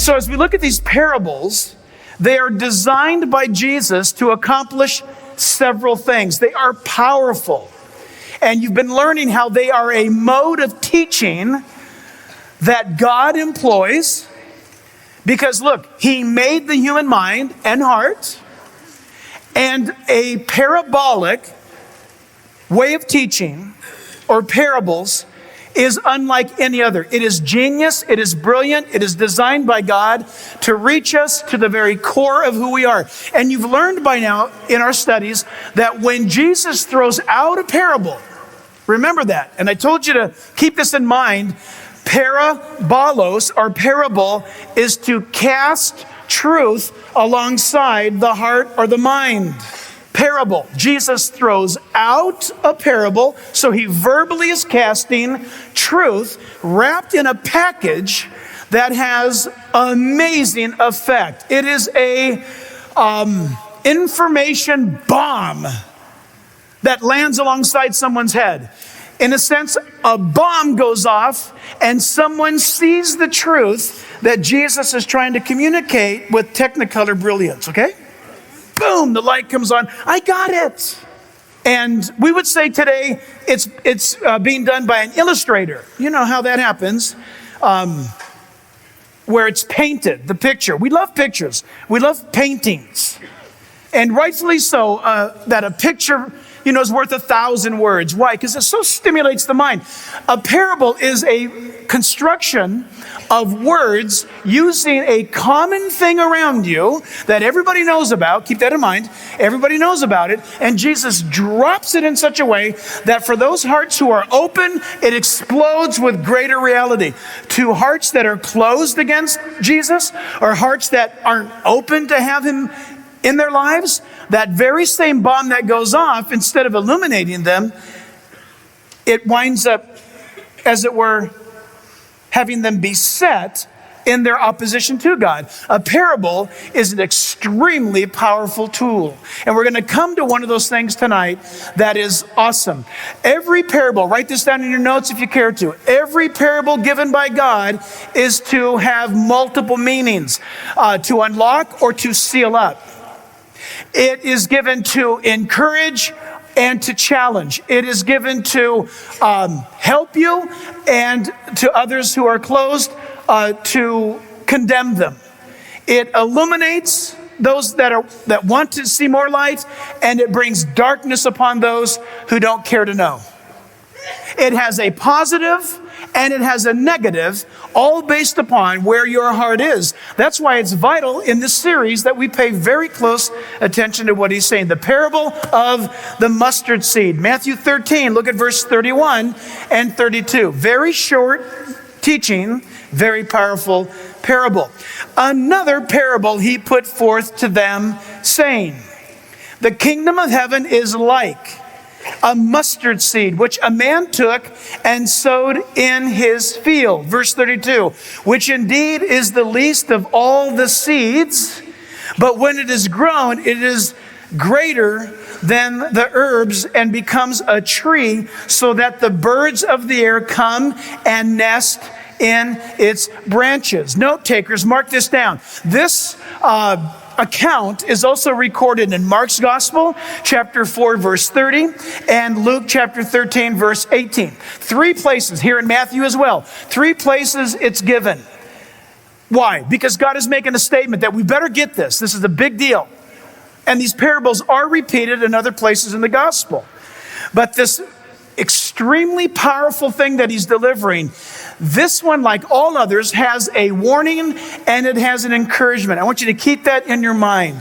So as we look at these parables, they are designed by Jesus to accomplish several things. They are powerful. And you've been learning how they are a mode of teaching that God employs because, look, he made the human mind and heart, and a parabolic way of teaching or parables is unlike any other. It is genius, it is brilliant, it is designed by God to reach us to the very core of who we are. And you've learned by now in our studies that when Jesus throws out a parable, remember that, and I told you to keep this in mind, parabolos or parable is to cast truth alongside the heart or the mind. Parable. Jesus throws out a parable, so he verbally is casting truth wrapped in a package that has amazing effect. It is a information bomb that lands alongside someone's head. In a sense, a bomb goes off and someone sees the truth that Jesus is trying to communicate with Technicolor brilliance, okay? Boom, the light comes on. I got it. And we would say today it's being done by an illustrator. You know how that happens, where it's painted, the picture. We love pictures. We love paintings. And rightfully so, that a picture, is worth 1,000 words. Why? Because it so stimulates the mind. A parable is a construction of words using a common thing around you that everybody knows about. Keep that in mind. Everybody knows about it. And Jesus drops it in such a way that for those hearts who are open, it explodes with greater reality. To hearts that are closed against Jesus, or hearts that aren't open to have him in their lives, that very same bomb that goes off, instead of illuminating them, it winds up, as it were, having them be set in their opposition to God. A parable is an extremely powerful tool. And we're going to come to one of those things tonight that is awesome. Every parable, write this down in your notes if you care to. Every parable given by God is to have multiple meanings, to unlock or to seal up. It is given to encourage and to challenge. It is given to help you, and to others who are closed, to condemn them. It illuminates those that want to see more light, and it brings darkness upon those who don't care to know. It has a positive and it has a negative, all based upon where your heart is. That's why it's vital in this series that we pay very close attention to what he's saying. The parable of the mustard seed. Matthew 13, look at verse 31 and 32. Very short teaching, very powerful parable. Another parable he put forth to them, saying, the kingdom of heaven is like a mustard seed, which a man took and sowed in his field. Verse 32, which indeed is the least of all the seeds, but when it is grown, it is greater than the herbs and becomes a tree, so that the birds of the air come and nest in its branches. Note takers, mark this down. This account is also recorded in Mark's Gospel, chapter 4, verse 30, and Luke chapter 13, verse 18. 3 places, here in Matthew as well. 3 places it's given. Why? Because God is making a statement that we better get this. This is a big deal. And these parables are repeated in other places in the Gospel. But this extremely powerful thing that he's delivering, this one, like all others, has a warning and it has an encouragement. I want you to keep that in your mind.